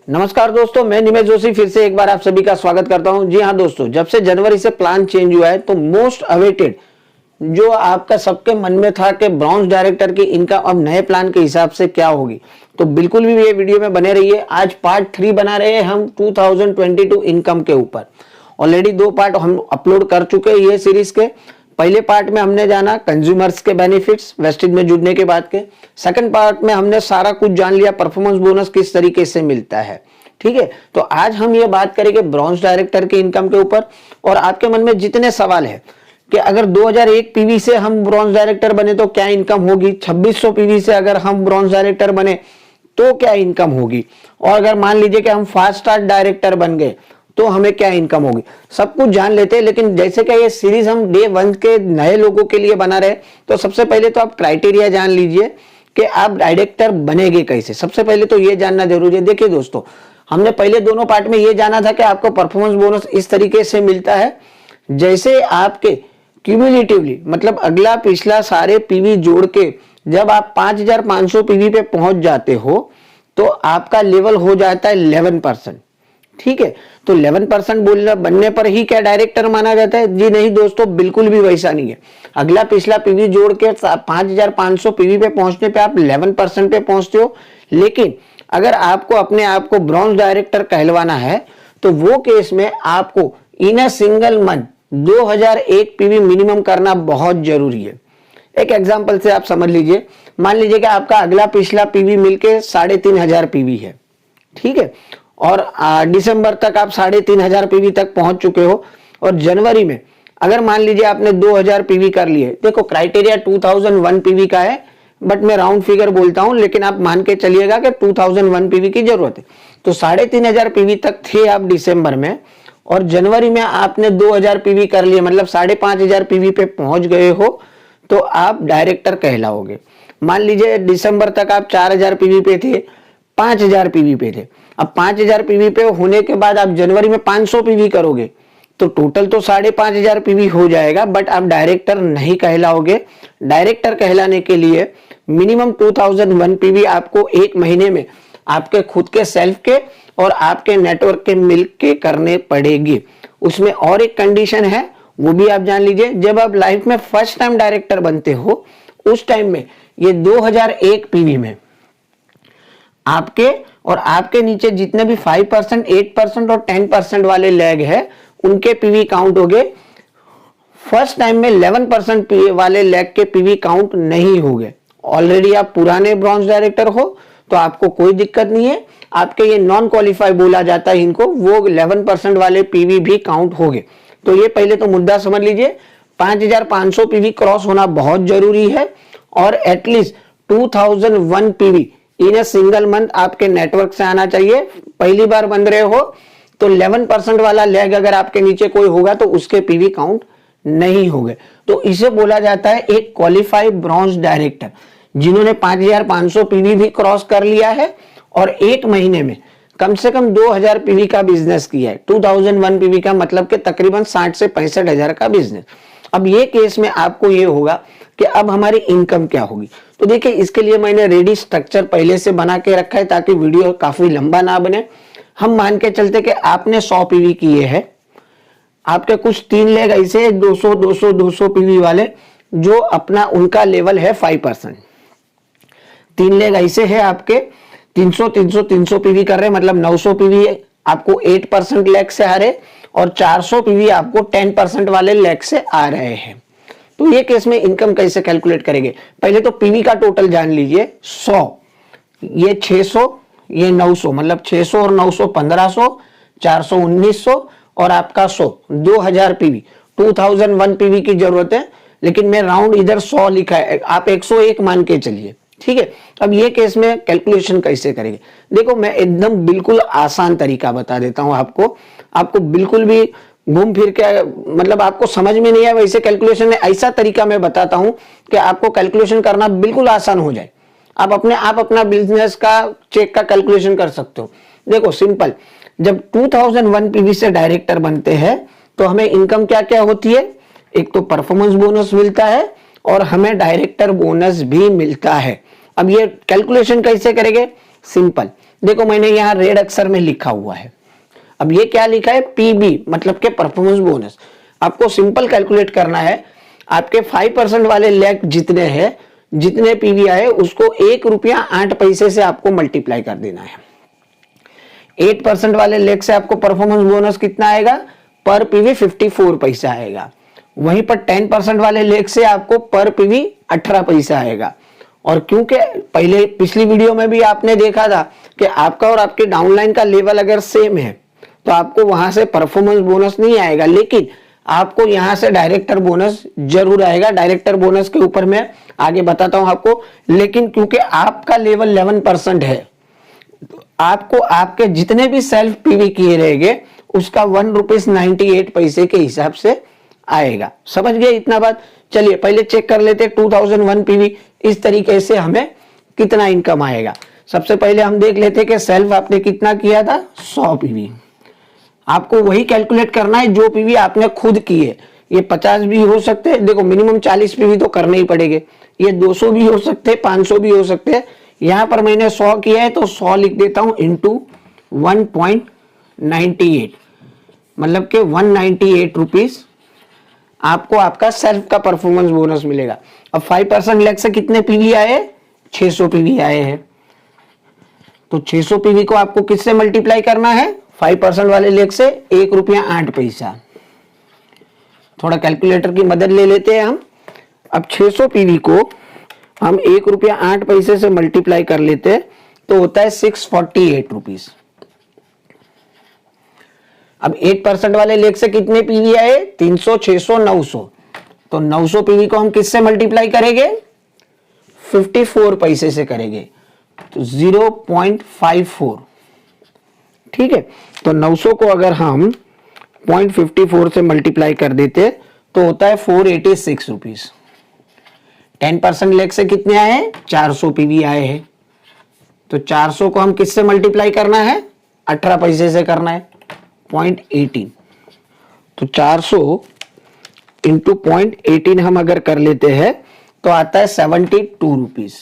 नमस्कार दोस्तों, मैं निमेश जोशी फिर से एक बार आप सभी का स्वागत करता हूं। जी हां दोस्तों, जब से जनवरी से प्लान चेंज हुआ है तो मोस्ट अवेटेड जो आपका सबके मन में था कि ब्रॉन्ज डायरेक्टर की इनकम अब नए प्लान के हिसाब से क्या होगी, तो बिल्कुल भी ये वीडियो में बने रहिए। आज पार्ट 3 बना रहे हैं हम 2022 इनकम के ऊपर। ऑलरेडी 2 पार्ट हम अपलोड कर चुके हैं ये सीरीज के। पहले पार्ट में हमने जाना कंज्यूमर्स के बेनिफिट्स वेस्टेज में जुड़ने के बाद के। सेकंड पार्ट में हमने सारा कुछ जान लिया, परफॉर्मेंस बोनस किस तरीके से मिलता है। ठीक है, तो आज हम ये बात करेंगे ब्रॉन्ज डायरेक्टर के इनकम के ऊपर। और आपके मन में जितने सवाल है कि अगर 2001 पीवी से हम ब्रॉन्ज डायरेक्टर बने तो क्या इनकम होगी, 2600 पीवी से अगर हम ब्रॉन्ज डायरेक्टर बने तो क्या इनकम होगी, और अगर मान लीजिए कि हम फास्ट स्टार्ट डायरेक्टर बन गए तो हमें क्या इनकम होगी, सब कुछ जान लेते हैं। लेकिन जैसे कि ये सीरीज हम डे 1 के नए लोगों के लिए बना रहे, तो सबसे पहले तो आप क्राइटेरिया जान लीजिए कि आप डायरेक्टर बनेंगे कैसे। सबसे पहले तो ये जानना जरूरी है। देखिए दोस्तों, हमने पहले दोनों पार्ट में ये जाना था कि आपको परफॉर्मेंस बोनस इस तरीके से मिलता है जैसे आपके क्यूमुलेटिवली, मतलब अगला पिछला सारे पीवी जोड़ के जब आप 5500 पीवी पे पहुंच जाते हो तो आपका लेवल हो जाता है 11%। ठीक है, तो 11% बोलना बनने पर ही क्या डायरेक्टर माना जाता है? जी नहीं दोस्तों, बिल्कुल भी वैसा नहीं है। अगला पिछला पीवी जोड़ के 5500 पीवी पे पहुंचने पे आप 11% पे पहुंचते हो। लेकिन अगर आपको अपने आप को ब्रॉन्ज डायरेक्टर कहलवाना है तो वो केस में आपको in a single month 2001 PV minimum करना बहुत जरूरी है। एक एग्जांपल से आप समझ लीजिए, मान लीजिए कि आपका अगला पिछला पीवी मिलके 3500 पीवी है। ठीक है, और दिसंबर तक आप 3500 पीवी तक पहुंच चुके हो, और जनवरी में अगर मान लीजिए आपने 2000 पीवी कर लिए। देखो क्राइटेरिया 2001 पीवी का है, बट मैं राउंड फिगर बोलता हूं, लेकिन आप मान के चलिएगा कि 2001 पीवी की जरूरत है। तो 3500 पीवी तक थे आप दिसंबर में, और जनवरी में आपने 2000 पीवी कर लिए, मतलब 5500 पीवी पे पहुंच गए हो, तो आप डायरेक्टर कहलाओगे। मान लीजिए दिसंबर तक आप 4000 पीवी पे थे, 5000 पीवी पे थे। अब 5000 पीवी पे होने के बाद आप जनवरी में 500 पीवी करोगे तो टोटल तो 5500 पीवी हो जाएगा, बट आप डायरेक्टर नहीं कहलाओगे। डायरेक्टर कहलाने के लिए मिनिमम 2001 पीवी आपको एक महीने में आपके खुद के सेल्फ के और आपके नेटवर्क के मिलके करने पड़ेगी। उसमें और एक कंडीशन है, वो भी आप जान लीजिए। जब आप लाइफ में फर्स्ट टाइम डायरेक्टर बनते हो उस टाइम में ये 2001 पीवी में आपके और आपके नीचे जितने भी 5%, 8% और 10% वाले लैग है उनके पीवी काउंट हो गए। फर्स्ट टाइम में 11% वाले लैग के पीवी काउंट नहीं हो गए। ऑलरेडी आप पुराने ब्रॉन्ज डायरेक्टर हो तो आपको कोई दिक्कत नहीं है। आपके ये नॉन क्वालिफाई बोला जाता है इनको, वो 11% वाले पीवी भी काउंट हो गए। तो ये पहले तो मुद्दा समझ लीजिए, 5500 पीवी क्रॉस होना बहुत जरूरी है, और at least 2001 PV in a single month आपके नेटवर्क से आना चाहिए। पहली बार बन रहे हो तो 11% वाला लैग अगर आपके नीचे कोई होगा तो उसके पीवी काउंट नहीं होंगे। तो इसे बोला जाता है एक क्वालिफाइड ब्रॉन्ज डायरेक्टर, जिन्होंने 5500 पीवी भी क्रॉस कर लिया है और एक महीने में कम से कम 2000 पीवी का बिजनेस किया है। 2001 पीवी का मतलब कि तकरीबन 60 से 65,000 का बिजनेस। अब ये केस में आपको ये होगा कि अब हमारी इनकम क्या होगी। तो देखिए, इसके लिए मैंने रेडी स्ट्रक्चर पहले से बना के रखा है ताकि वीडियो काफी लंबा ना बने। हम मान के चलते कि आपने 100 पीवी किए हैं, आपके कुछ 3 लेग ऐसे 200 200 200 पीवी वाले जो अपना उनका लेवल है 5%। 3 लेग ऐसे है आपके 300 300 300 पीवी कर रहे, मतलब 900 पीवी आपको 8% लेग से आ रहे, और 400 पीवी आपको 10% वाले लेग से आ रहे हैं। तो ये केस में इनकम कैसे कैलकुलेट करेंगे? पहले तो पीवी का टोटल जान लीजिए। 100, ये 600, ये 900, मतलब 600 और 900 1500, 400 1900, और आपका 100 2000 पीवी। 2001 पीवी की जरूरत है, लेकिन मैं राउंड इधर 100 लिखा है, आप 101 मान के चलिए। ठीक है, अब ये केस में कैलकुलेशन कैसे करेंगे? देखो, मैं एकदम बिल्कुल आसान तरीका बता देता हूं आपको बिल्कुल भी घूम फिर के, मतलब आपको समझ में नहीं आए वैसे कैलकुलेशन में ऐसा तरीका मैं बताता हूं कि आपको कैलकुलेशन करना बिल्कुल आसान हो जाए। आप अपना बिजनेस का चेक का कैलकुलेशन कर सकते हो। देखो सिंपल, जब 2001 पीवी से डायरेक्टर बनते हैं तो हमें इनकम क्या क्या होती है? एक तो परफॉर्मेंस बोनस मिलता है और हमें डायरेक्टर बोनस भी मिलता है। अब ये कैलकुलेशन कैसे करेंगे? सिंपल, देखो मैंने यहाँ रेड अक्षर में लिखा हुआ है। अब ये क्या लिखा है, पीबी मतलब के परफॉर्मेंस बोनस। आपको सिंपल कैलकुलेट करना है, आपके 5% वाले लेग जितने हैं, जितने पीवी आए उसको 1 रुपया 8 पैसे से आपको मल्टीप्लाई कर देना है। 8% वाले लेग से आपको परफॉर्मेंस बोनस कितना आएगा, पर पीवी 54 पैसा आएगा। वहीं पर 10% वाले लेग से आपको पर पीवी 18 पैसा आएगा। और क्योंकि पहले पिछली वीडियो में भी आपने देखा था कि आपका और आपके डाउनलाइन का लेवल अगर सेम है तो आपको वहां से परफॉर्मेंस बोनस नहीं आएगा, लेकिन आपको यहां से डायरेक्टर बोनस जरूर आएगा। डायरेक्टर बोनस के ऊपर मैं आगे बताता हूं आपको, लेकिन क्योंकि आपका लेवल 11% है, आपको आपके जितने भी सेल्फ पीवी किए रहेंगे उसका 1 रुपीज 98 पैसे के हिसाब से आएगा। समझ गए इतना बात। चलिए पहले चेक कर लेते 2001 पीवी इस तरीके से हमें कितना इनकम आएगा। सबसे पहले हम देख लेते कि सेल्फ आपने कितना किया था, 100 पीवी। आपको वही कैलकुलेट करना है जो पीवी आपने खुद किए। ये 50 भी हो सकते हैं, देखो मिनिमम 40 पीवी तो करने ही पड़ेंगे। ये 200 भी हो सकते हैं, 500 भी हो सकते हैं। यहां पर मैंने 100 किया है तो 100 लिख देता हूं इंटू 1.98, मतलब के 198 रुपीज आपको आपका सेल्फ का परफॉर्मेंस बोनस मिलेगा। अब 5% लेग से कितने पीवी आए, 600 पीवी आए हैं। तो 600 पीवी को आपको किससे मल्टीप्लाई करना है, 5% वाले लेग से 1 रुपया 8 पैसा। थोड़ा कैलकुलेटर की मदद ले लेते हैं हम। अब 600 पीवी को हम 1 रुपया 8 पैसे से मल्टीप्लाई कर लेते हैं तो होता है 648 रुपीज। अब 8% वाले लेग से कितने पीवी आए, 300, 600, 900। तो 900 पीवी को हम किससे मल्टीप्लाई करेंगे, 54 पैसे से करेंगे, तो 0.54। ठीक है, तो 900 को अगर हम 0.54 से मल्टीप्लाई कर देते तो होता है 486 रुपीज। 10% लेग से कितने आए, 400 पीवी आए हैं। तो 400 को हम किससे मल्टीप्लाई करना है, 18 पैसे से करना है, 0.18। तो 400 इंटू 0.18 हम अगर कर लेते हैं तो आता है 72 रुपीज।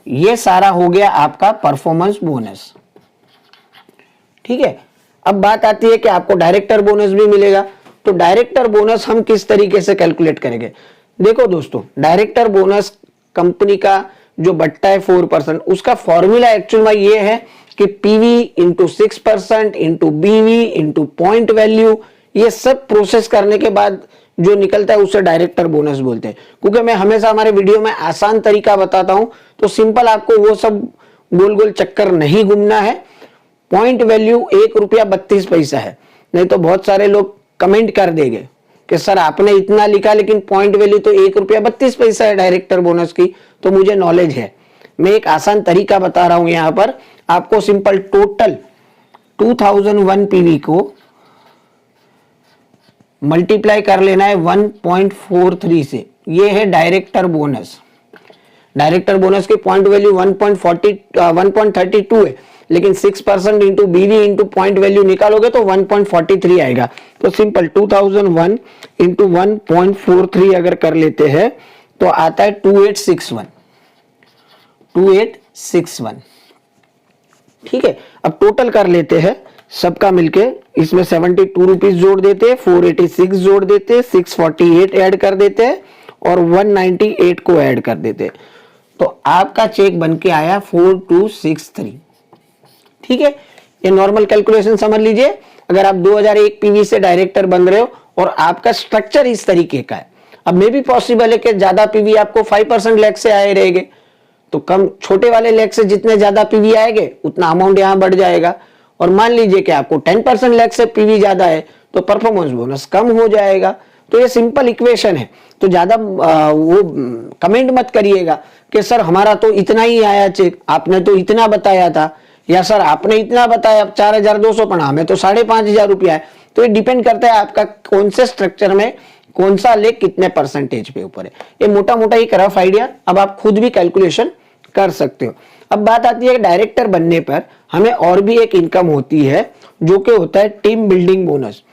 ये सारा हो गया आपका परफॉर्मेंस बोनस। ठीक है, अब बात आती है कि आपको डायरेक्टर बोनस भी मिलेगा। तो डायरेक्टर बोनस हम किस तरीके से कैलकुलेट करेंगे। देखो दोस्तों, डायरेक्टर बोनस कंपनी का जो बट्टा है 4%, उसका फॉर्मूला एक्चुअल में ये है कि पीवी इंटू 6% इंटू बीवी इंटू पॉइंट वैल्यू, ये सब प्रोसेस करने के बाद जो निकलता है उसे डायरेक्टर बोनस बोलते हैं। क्योंकि मैं हमेशा हमारे वीडियो में आसान तरीका बताता हूं, तो सिंपल आपको वो सब गोल गोल चक्कर नहीं घूमना है। पॉइंट वैल्यू 1 रुपया 32 पैसा है, नहीं तो बहुत सारे लोग कमेंट कर देंगे कि सर आपने इतना लिखा लेकिन पॉइंट वैल्यू तो 1 रुपया 32 पैसा है डायरेक्टर बोनस की। तो मुझे नॉलेज है, मैं एक आसान तरीका बता रहा हूं। यहां पर आपको सिंपल टोटल 2001 पीवी को मल्टीप्लाई कर लेना है 1.43 से। ये है डायरेक्टर बोनस। डायरेक्टर बोनस की पॉइंट वैल्यू 1.32 है, लेकिन 6% इंटू बीवी इंटू पॉइंट वैल्यू निकालोगे तो 1.43 आएगा। तो सिंपल 2001 इंटू 1.43 अगर कर लेते हैं तो आता है 2861। ठीक है, अब टोटल कर लेते हैं सबका मिलके। इसमें 72 रुपीज जोड़ देते हैं, 486 जोड़ देते हैं, 648 ऐड कर देते हैं और 198 को ऐड कर देते हैं। तो आपका चेक बनके आया 4263। ठीक है, ये नॉर्मल कैलकुलेशन समझ लीजिए। अगर आप 2001 पीवी से डायरेक्टर बन रहे हो और आपका स्ट्रक्चर इस तरीके का है, अब मे भी पॉसिबल है कि ज्यादा पीवी आपको 5% लेग से आए रहेंगे, तो कम छोटे वाले लेग से जितने ज्यादा पीवी आएंगे उतना अमाउंट यहां बढ़ जाएगा। और मान लीजिए कि आपको 10% लेग से पीवी ज्यादा है तो परफॉर्मेंस बोनस कम हो जाएगा। तो ये सिंपल इक्वेशन है। तो ज्यादा वो कमेंट मत करिएगा कि सर हमारा तो इतना ही आया चेक, आपने तो इतना बताया था, या सर आपने इतना बताया 4200 पड़ा, हमें तो 5500 रुपया है। तो ये डिपेंड करता है आपका कौन से स्ट्रक्चर में कौन सा लेग कितने परसेंटेज पे ऊपर है। ये मोटा मोटा एक रफ आइडिया, अब आप खुद भी कैलकुलेशन कर सकते हो। अब बात आती है डायरेक्टर बनने पर हमें और भी एक इनकम होती है जो कि होता है टीम बिल्डिंग बोनस।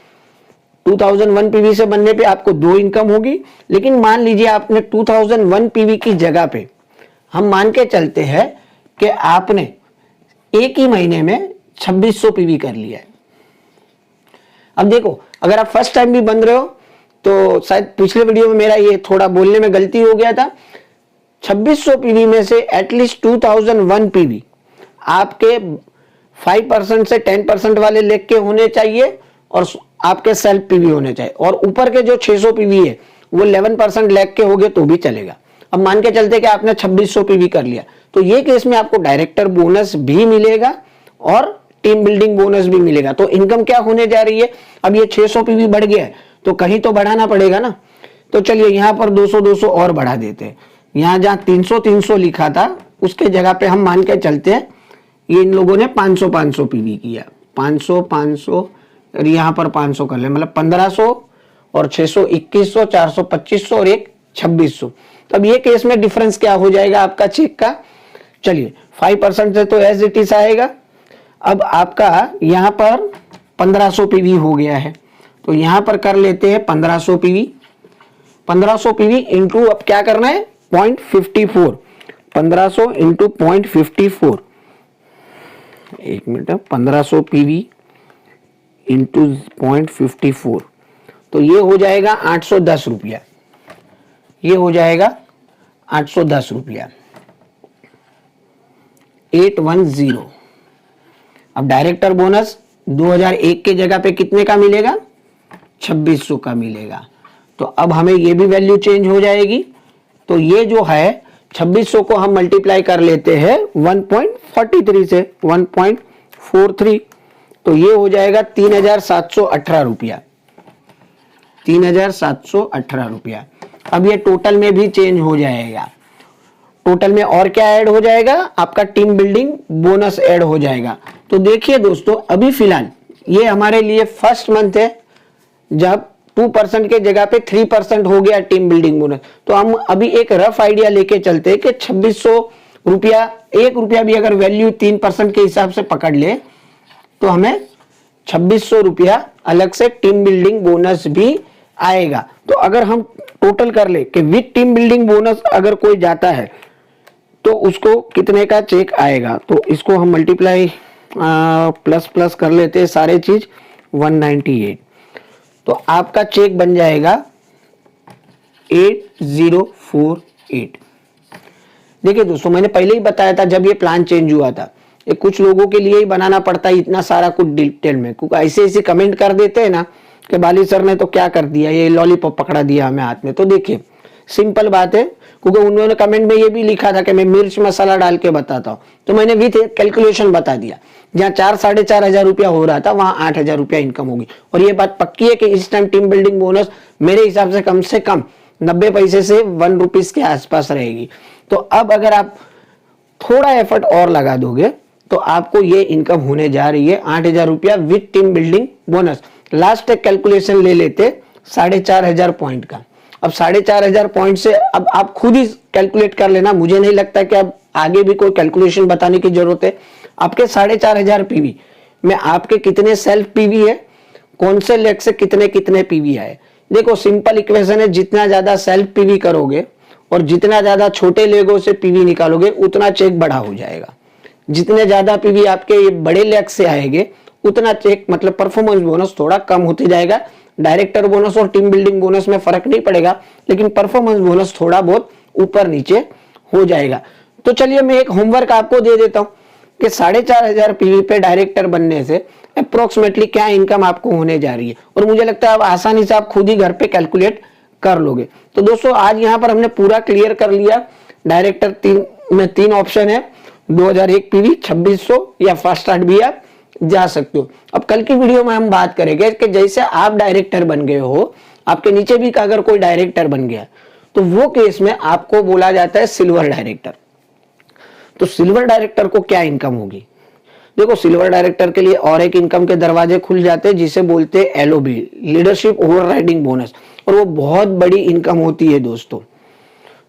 2001 पीवी से बनने पे आपको 2 इनकम होगी, लेकिन मान लीजिए आपने 2001 पीवी की जगह पे हम मान के चलते हैं कि आपने एक ही महीने में 2600 पीवी कर लिया है। अब देखो, अगर आप फर्स्ट टाइम भी बन रहे हो तो शायद पिछले वीडियो में मेरा ये थोड़ा बोलने में गलती हो गया था। 2600 पीवी में से एटलीस्ट 2001 पीवी आपके 5% से 10% वाले लेग के होने चाहिए और आपके सेल्फ पीवी होने चाहिए, और ऊपर के जो 600 पीवी है वो 11% लेग के हो गए तो भी चलेगा। अब मान के चलते कि आपने 2600 पीवी कर लिया, तो ये केस में आपको डायरेक्टर बोनस भी मिलेगा और टीम बिल्डिंग बोनस भी मिलेगा। तो इनकम क्या होने जा रही है, अब ये 600 पीवी बढ़ गया है तो कहीं तो बढ़ाना पड़ेगा ना। तो चलिए यहाँ पर 200 और बढ़ा देते हैं। यहाँ जहाँ 300 लिखा था उसके जगह पे हम मान के चलते हैं ये इन लोगों ने 500 पीवी किया, 500 और यहाँ पर 500 कर ले, मतलब 1500 और 600 2100, 400 2500 और एक 2600। तो अब ये केस में डिफरेंस क्या हो जाएगा आपका चेक का, चलिए 5% से तो एज इट इज आएगा। अब आपका यहाँ पर 1500 पीवी हो गया है, तो यहाँ पर कर लेते हैं 1500 पीवी इंटू, अब क्या करना है 0.54, 1500 इंटू 0.54, एक मिनट, 1500 पीवी इंटू 0.54, तो ये हो जाएगा 810 रुपया, ये हो जाएगा 810 रुपया, 810। अब डायरेक्टर बोनस 2001 के जगह पे कितने का मिलेगा, 2600 का मिलेगा। तो अब हमें ये भी वैल्यू चेंज हो जाएगी, तो ये जो है 2600 को हम मल्टीप्लाई कर लेते हैं 1.43 से, 1.43, तो ये हो जाएगा 3718 रुपया, 3718 रुपया। अब ये टोटल में भी चेंज हो जाएगा, टोटल में और क्या ऐड हो जाएगा, आपका टीम बिल्डिंग बोनस ऐड हो जाएगा। तो देखिए दोस्तों, अभी फिलहाल ये हमारे लिए फर्स्ट मंथ है जब 2% के जगह पे 3% हो गया टीम बिल्डिंग बोनस। तो हम अभी एक रफ आइडिया लेके चलते हैं कि 2600 रुपया, 1 रुपया भी अगर वैल्यू 3% के हिसाब से पकड़ ले तो हमें 2600 रुपया अलग से टीम बिल्डिंग बोनस भी आएगा। तो अगर हम टोटल कर ले कि विद टीम बिल्डिंग बोनस अगर कोई जाता है तो उसको कितने का चेक आएगा, तो इसको हम मल्टीप्लाई प्लस कर लेते हैं सारे चीज, 198, तो आपका चेक बन जाएगा 8048। देखिए दोस्तों, मैंने पहले ही बताया था जब ये प्लान चेंज हुआ था, ये कुछ लोगों के लिए ही बनाना पड़ता है इतना सारा कुछ डिटेल में, क्योंकि ऐसे कमेंट कर देते हैं ना कि बाली सर ने तो क्या कर दिया, ये लॉलीपॉप पकड़ा दिया हमें हाथ में। तो देखिए सिंपल बात है, क्योंकि उन्होंने कमेंट में ये भी लिखा था कि मैं मिर्च मसाला डाल के बताता हूँ, तो मैंने विथ कैलकुलेशन बता दिया। जहाँ 4-4.5 रुपया हो रहा था वहां 8000 रुपया इनकम होगी। और ये बात पक्की है कि इस टाइम टीम बिल्डिंग बोनस मेरे हिसाब से कम 90 पैसे से 1 रुपीज के आसपास रहेगी। तो अब अगर आप थोड़ा एफर्ट और लगा दोगे तो आपको ये इनकम होने जा रही है 8000 रुपया with team building bonus. Last एक कैलकुलेशन ले लेते 4500 पॉइंट का। अब 4500 पॉइंट से अब आप खुद ही कैलकुलेट कर लेना, मुझे नहीं लगता कि अब आगे भी कोई कैलकुलेशन बताने की जरूरत है। आपके 4500 पीवी में आपके कितने सेल्फ पीवी है, कौन से लेग से कितने कितने पीवी आए। देखो सिंपल इक्वेशन है, जितना ज्यादा सेल्फ पीवी करोगे और जितना ज्यादा छोटे लेगों से पीवी निकालोगे उतना चेक बड़ा हो जाएगा। जितने ज्यादा पीवी आपके ये बड़े लेग से आएंगे उतना चेक मतलब परफॉर्मेंस बोनस थोड़ा कम होते जाएगा। डायरेक्टर बोनस और टीम बिल्डिंग बोनस में फर्क नहीं पड़ेगा, लेकिन परफॉर्मेंस बोनस थोड़ा बहुत ऊपर नीचे हो जाएगा। तो चलिए मैं एक होमवर्क आपको दे देता हूं कि 4500 पीवी पे डायरेक्टर बनने से अप्रोक्सीमेटली क्या इनकम आपको होने जा रही है, और मुझे लगता है आप आसानी से आप खुद ही घर पे कैलकुलेट कर लोगे। तो दोस्तों आज यहाँ पर हमने पूरा क्लियर कर लिया। डायरेक्टर में 3 ऑप्शन है, 2001 पीवी, 2600 या फास्ट स्टार्ट भी आप जा सकते हो। अब कल की वीडियो में हम बात करेंगे कि जैसे आप डायरेक्टर बन गए हो, आपके नीचे भी अगर कोई डायरेक्टर बन गया तो वो केस में आपको बोला जाता है सिल्वर डायरेक्टर। तो सिल्वर डायरेक्टर को क्या इनकम होगी, देखो सिल्वर डायरेक्टर के लिए और एक इनकम के दरवाजे खुल जाते हैं जिसे बोलते हैं LOB, लीडरशिप ओवरराइडिंग बोनस, और वो बहुत बड़ी इनकम होती है दोस्तों।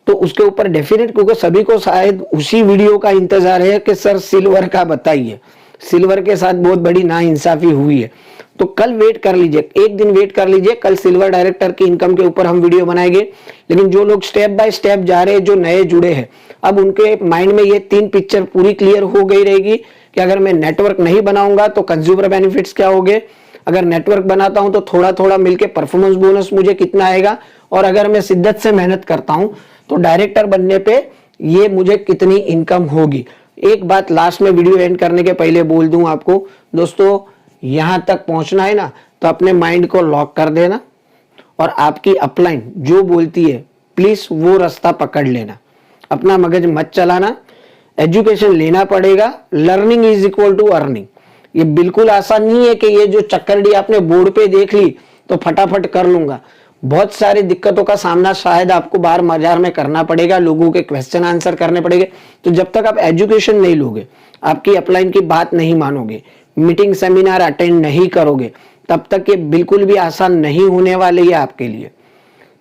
तो उसके ऊपर डेफिनेट, क्योंकि सभी को शायद उसी वीडियो का इंतजार है कि सर सिल्वर का बताइए। सिल्वर के साथ बहुत बड़ी नाइंसाफी हुई है। तो कल वेट कर लीजिए, एक दिन वेट कर लीजिए, कल सिल्वर डायरेक्टर की इनकम के ऊपर हम वीडियो बनाएंगे। लेकिन जो लोग स्टेप बाय स्टेप जा रहे हैं, जो नए जुड़े हैं, अब उनके माइंड में ये 3 पिक्चर पूरी क्लियर हो गई रहेगी कि अगर मैं नेटवर्क नहीं बनाऊंगा तो कंज्यूमर बेनिफिट्स क्या होंगे, अगर नेटवर्क बनाता हूं तो थोड़ा थोड़ा मिलके परफॉर्मेंस बोनस मुझे कितना आएगा, और अगर मैं शिद्दत से मेहनत करता हूं तो डायरेक्टर बनने पे ये मुझे कितनी इनकम होगी। एक बात लास्ट में वीडियो एंड करने के पहले बोल दूं आपको दोस्तों, यहां तक पहुंचना है ना तो अपने माइंड को लॉक कर देना और आपकी अपलाइन जो बोलती है प्लीज वो रास्ता पकड़ लेना, अपना मगज मत चलाना। एजुकेशन लेना पड़ेगा, learning is equal to earning. ये बिल्कुल आसान नहीं है कि ये जो चक्करडी आपने बोर्ड पे देख ली तो फटाफट कर लूंगा। बहुत सारी दिक्कतों का सामना शायद आपको बाहर बाजार में करना पड़ेगा, लोगों के क्वेश्चन आंसर करने पड़ेंगे। तो जब तक आप एजुकेशन नहीं लोगे, आपकी अपलाइन की बात नहीं मानोगे, मीटिंग सेमिनार अटेंड नहीं करोगे, तब तक ये बिल्कुल भी आसान नहीं होने वाले है आपके लिए।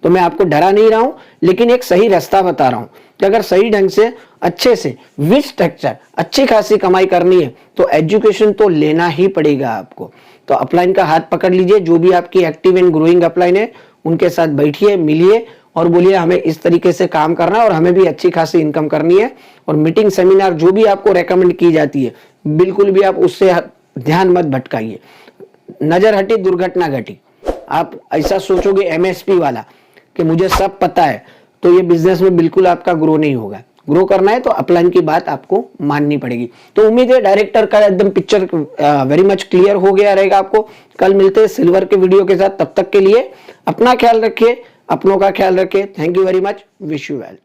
तो मैं आपको डरा नहीं रहा हूं, लेकिन एक सही रास्ता बता रहा हूं कि अगर सही ढंग से अच्छे से विद स्ट्रक्चर अच्छी खासी कमाई करनी है तो एजुकेशन तो लेना ही पड़ेगा आपको। तो अपलाइन का हाथ पकड़ लीजिए, जो भी आपकी एक्टिव एंड ग्रोइंग अपलाइन है उनके साथ बैठिए, मिलिए और बोलिए हमें इस तरीके से काम करना है और हमें भी अच्छी खासी इनकम करनी है। और मीटिंग सेमिनार जो भी आपको रेकमेंड की जाती है बिल्कुल भी आप उससे ध्यान मत भटकाइए। नजर हटी दुर्घटना घटी। आप ऐसा सोचोगे एमएसपी वाला कि मुझे सब पता है, तो ये बिजनेस में बिल्कुल आपका ग्रो नहीं होगा। ग्रो करना है तो अपलाइन की बात आपको माननी पड़ेगी। तो उम्मीद है डायरेक्टर का एकदम पिक्चर वेरी मच क्लियर हो गया रहेगा आपको। कल मिलते हैं सिल्वर के वीडियो के साथ, तब तक के लिए अपना ख्याल रखिए, अपनों का ख्याल रखिए। Thank you very much, wish you wealth.